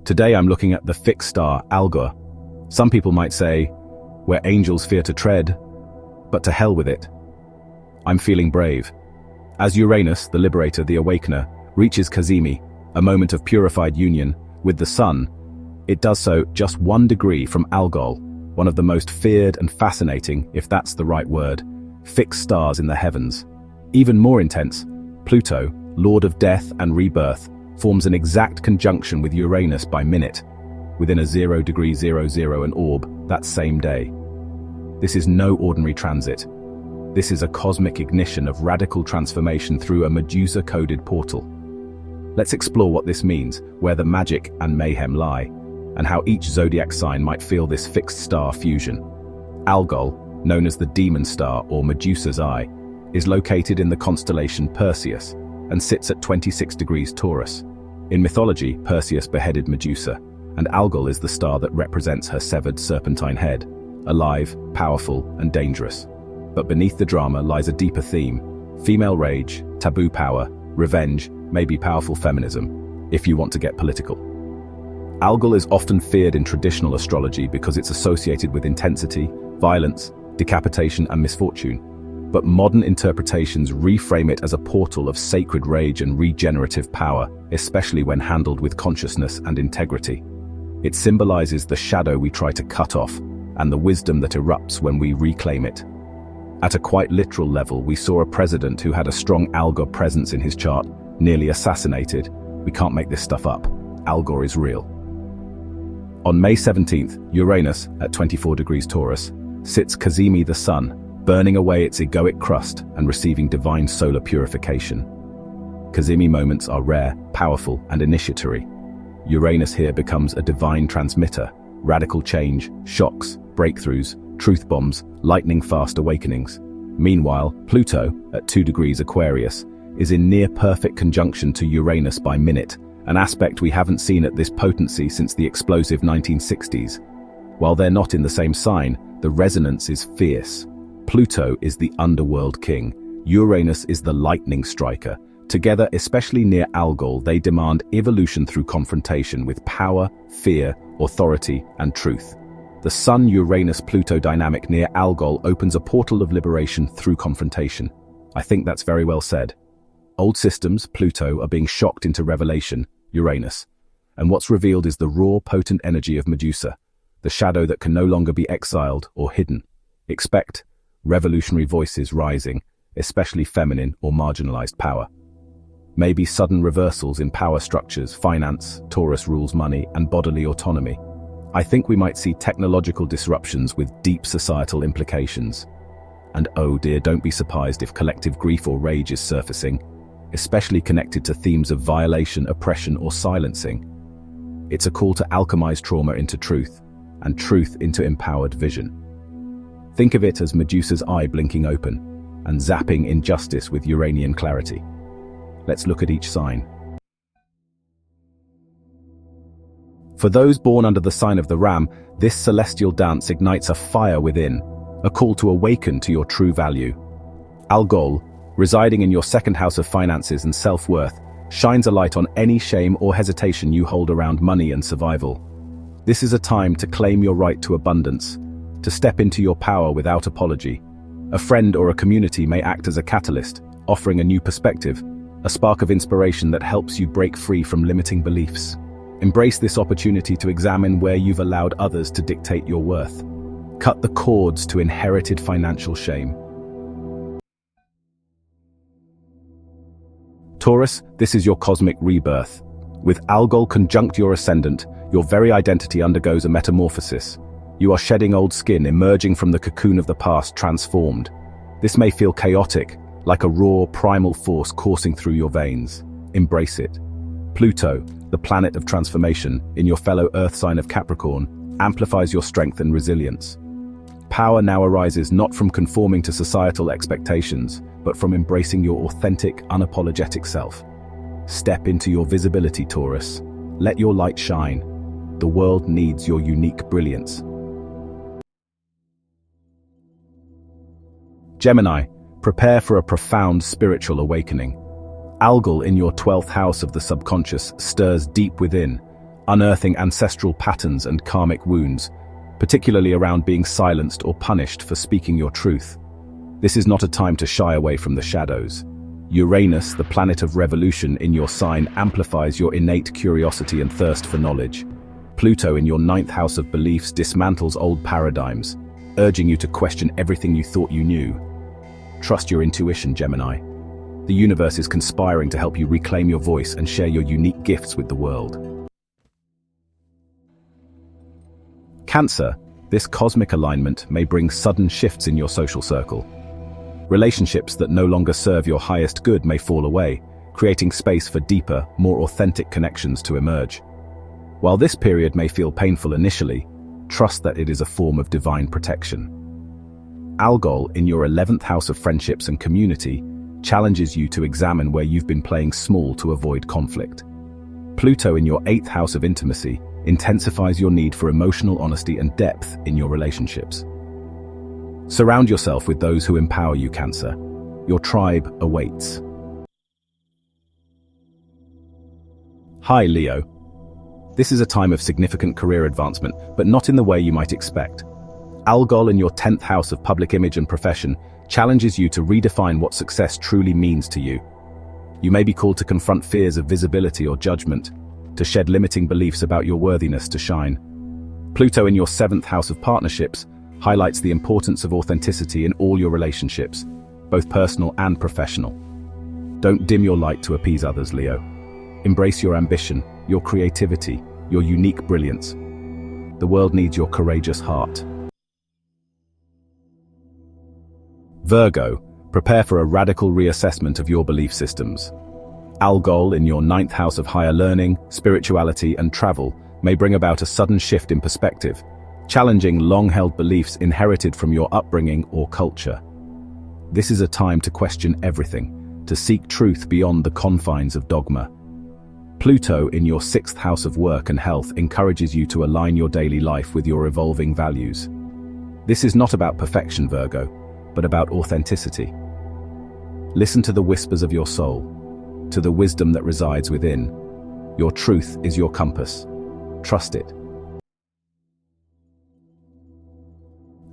Today I'm looking at the fixed star, Algol. Some people might say, where angels fear to tread, but to hell with it. I'm feeling brave. As Uranus, the liberator, the awakener, reaches Casimi, a moment of purified union, with the sun, it does so just 1 degree from Algol, one of the most feared and fascinating, if that's the right word, fixed stars in the heavens. Even more intense, Pluto, lord of death and rebirth, forms an exact conjunction with Uranus by minute, within a 0°00 an orb that same day. This is no ordinary transit. This is a cosmic ignition of radical transformation through a Medusa-coded portal. Let's explore what this means, where the magic and mayhem lie, and how each zodiac sign might feel this fixed star fusion. Algol, known as the demon star or Medusa's eye, is located in the constellation Perseus and sits at 26 degrees Taurus. In mythology, Perseus beheaded Medusa, and Algol is the star that represents her severed serpentine head, alive, powerful, and dangerous. But beneath the drama lies a deeper theme: female rage, taboo power, revenge, maybe powerful feminism, if you want to get political. Algol is often feared in traditional astrology because it's associated with intensity, violence, decapitation, and misfortune. But modern interpretations reframe it as a portal of sacred rage and regenerative power, especially when handled with consciousness and integrity. It symbolizes the shadow we try to cut off, and the wisdom that erupts when we reclaim it. At a quite literal level, we saw a president who had a strong Algol presence in his chart, nearly assassinated. We can't make this stuff up. Algol is real. On May 17th, Uranus, at 24 degrees Taurus, sits Casimi the sun, burning away its egoic crust and receiving divine solar purification. Casimi moments are rare, powerful, and initiatory. Uranus here becomes a divine transmitter: radical change, shocks, breakthroughs, truth bombs, lightning-fast awakenings. Meanwhile, Pluto, at 2 degrees Aquarius, is in near-perfect conjunction to Uranus by minute, an aspect we haven't seen at this potency since the explosive 1960s. While they're not in the same sign, the resonance is fierce. Pluto is the underworld king. Uranus is the lightning striker. Together, especially near Algol, they demand evolution through confrontation with power, fear, authority, and truth. The Sun-Uranus-Pluto dynamic near Algol opens a portal of liberation through confrontation. I think that's very well said. Old systems, Pluto, are being shocked into revelation, Uranus. And what's revealed is the raw, potent energy of Medusa, the shadow that can no longer be exiled or hidden. Expect revolutionary voices rising, especially feminine or marginalized power. Maybe sudden reversals in power structures, finance, Taurus rules money, and bodily autonomy. I think we might see technological disruptions with deep societal implications. And oh dear, don't be surprised if collective grief or rage is surfacing, especially connected to themes of violation, oppression, or silencing. It's a call to alchemize trauma into truth, and truth into empowered vision. Think of it as Medusa's eye blinking open, and zapping injustice with Uranian clarity. Let's look at each sign. For those born under the sign of the Ram, this celestial dance ignites a fire within, a call to awaken to your true value. Algol, residing in your second house of finances and self-worth, shines a light on any shame or hesitation you hold around money and survival. This is a time to claim your right to abundance, to step into your power without apology. A friend or a community may act as a catalyst, offering a new perspective, a spark of inspiration that helps you break free from limiting beliefs. Embrace this opportunity to examine where you've allowed others to dictate your worth. Cut the cords to inherited financial shame. Taurus, this is your cosmic rebirth. With Algol conjunct your ascendant, your very identity undergoes a metamorphosis. You are shedding old skin, emerging from the cocoon of the past, transformed. This may feel chaotic, like a raw, primal force coursing through your veins. Embrace it. Pluto, the planet of transformation, in your fellow Earth sign of Capricorn, amplifies your strength and resilience. Power now arises not from conforming to societal expectations, but from embracing your authentic, unapologetic self. Step into your visibility, Taurus. Let your light shine. The world needs your unique brilliance. Gemini, prepare for a profound spiritual awakening. Algol in your 12th house of the subconscious stirs deep within, unearthing ancestral patterns and karmic wounds, particularly around being silenced or punished for speaking your truth. This is not a time to shy away from the shadows. Uranus, the planet of revolution in your sign, amplifies your innate curiosity and thirst for knowledge. Pluto in your ninth house of beliefs dismantles old paradigms, urging you to question everything you thought you knew. Trust your intuition, Gemini. The universe is conspiring to help you reclaim your voice and share your unique gifts with the world. Cancer, this cosmic alignment may bring sudden shifts in your social circle. Relationships that no longer serve your highest good may fall away, creating space for deeper, more authentic connections to emerge. While this period may feel painful initially, trust that it is a form of divine protection. Algol in your 11th house of friendships and community challenges you to examine where you've been playing small to avoid conflict. Pluto in your 8th house of intimacy intensifies your need for emotional honesty and depth in your relationships. Surround yourself with those who empower you, Cancer. Your tribe awaits. Hi, Leo. This is a time of significant career advancement, but not in the way you might expect. Algol in your 10th house of public image and profession challenges you to redefine what success truly means to you. You may be called to confront fears of visibility or judgment, to shed limiting beliefs about your worthiness to shine. Pluto in your 7th house of partnerships highlights the importance of authenticity in all your relationships, both personal and professional. Don't dim your light to appease others, Leo. Embrace your ambition, your creativity, your unique brilliance. The world needs your courageous heart. Virgo, prepare for a radical reassessment of your belief systems. Algol in your 9th house of higher learning, spirituality, and travel may bring about a sudden shift in perspective, challenging long-held beliefs inherited from your upbringing or culture. This is a time to question everything, to seek truth beyond the confines of dogma. Pluto in your 6th house of work and health encourages you to align your daily life with your evolving values. This is not about perfection, Virgo, but about authenticity. Listen to the whispers of your soul, to the wisdom that resides within. Your truth is your compass. Trust it.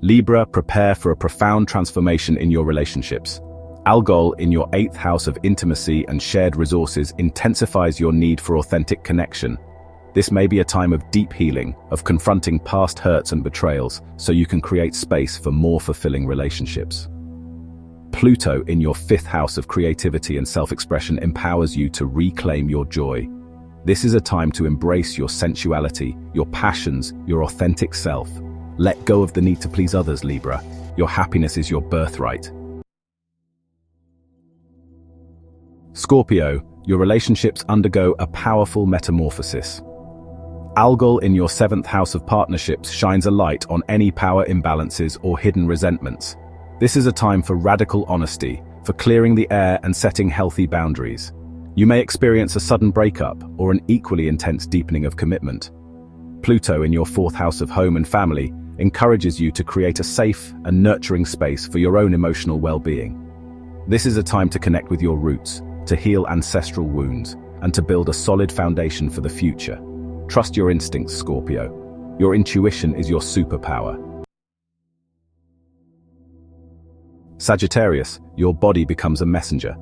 Libra, prepare for a profound transformation in your relationships. Algol in your 8th house of intimacy and shared resources intensifies your need for authentic connection. This may be a time of deep healing, of confronting past hurts and betrayals, so you can create space for more fulfilling relationships. Pluto in your 5th house of creativity and self-expression empowers you to reclaim your joy. This is a time to embrace your sensuality, your passions, your authentic self. Let go of the need to please others, Libra. Your happiness is your birthright. Scorpio, your relationships undergo a powerful metamorphosis. Algol in your 7th house of partnerships shines a light on any power imbalances or hidden resentments. This is a time for radical honesty, for clearing the air and setting healthy boundaries. You may experience a sudden breakup or an equally intense deepening of commitment. Pluto in your 4th house of home and family encourages you to create a safe and nurturing space for your own emotional well-being. This is a time to connect with your roots, to heal ancestral wounds, and to build a solid foundation for the future. Trust your instincts, Scorpio. Your intuition is your superpower. Sagittarius, your body becomes a messenger.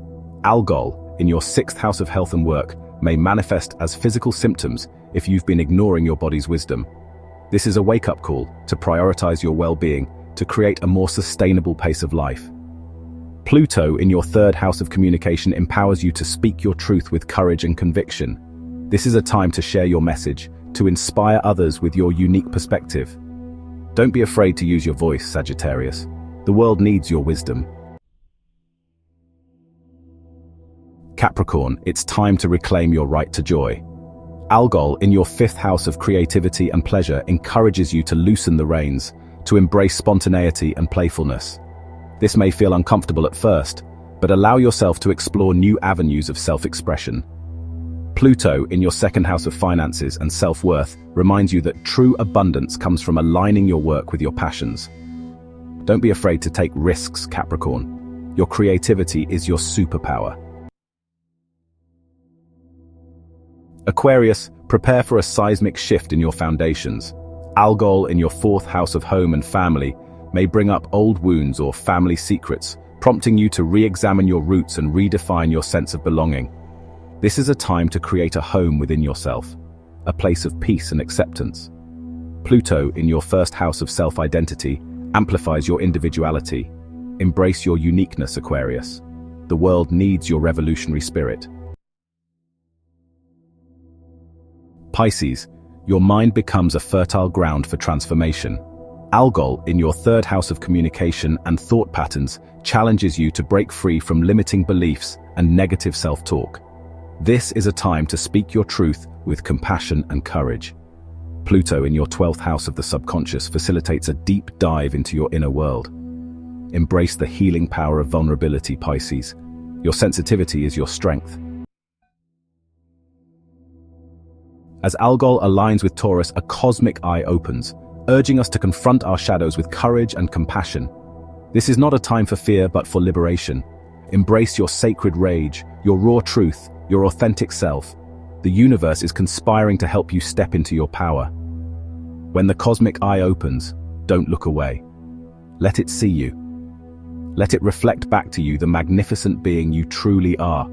Algol, in your 6th house of health and work, may manifest as physical symptoms if you've been ignoring your body's wisdom. This is a wake-up call to prioritize your well-being, to create a more sustainable pace of life. Pluto in your 3rd house of communication empowers you to speak your truth with courage and conviction. This is a time to share your message, to inspire others with your unique perspective. Don't be afraid to use your voice, Sagittarius. The world needs your wisdom. Capricorn, it's time to reclaim your right to joy. Algol in your 5th house of creativity and pleasure encourages you to loosen the reins, to embrace spontaneity and playfulness. This may feel uncomfortable at first, but allow yourself to explore new avenues of self-expression. Pluto in your 2nd house of finances and self-worth reminds you that true abundance comes from aligning your work with your passions. Don't be afraid to take risks, Capricorn. Your creativity is your superpower. Aquarius, Prepare for a seismic shift in your foundations. Algol in your fourth house of home and family may bring up old wounds or family secrets, prompting you to re-examine your roots and redefine your sense of belonging. This is a time to create a home within yourself, a place of peace and acceptance. Pluto in your first house of self-identity amplifies your individuality. Embrace your uniqueness, Aquarius. The world needs your revolutionary spirit. Pisces, your mind becomes a fertile ground for transformation. Algol in your third house of communication and thought patterns challenges you to break free from limiting beliefs and negative self-talk. This is a time to speak your truth with compassion and courage. Pluto in your 12th house of the subconscious facilitates a deep dive into your inner world. Embrace the healing power of vulnerability, Pisces. Your sensitivity is your strength. As Algol aligns with Taurus, a cosmic eye opens, urging us to confront our shadows with courage and compassion. This is not a time for fear, but for liberation. Embrace your sacred rage, your raw truth, your authentic self. The universe is conspiring to help you step into your power. When the cosmic eye opens, don't look away. Let it see you. Let it reflect back to you the magnificent being you truly are.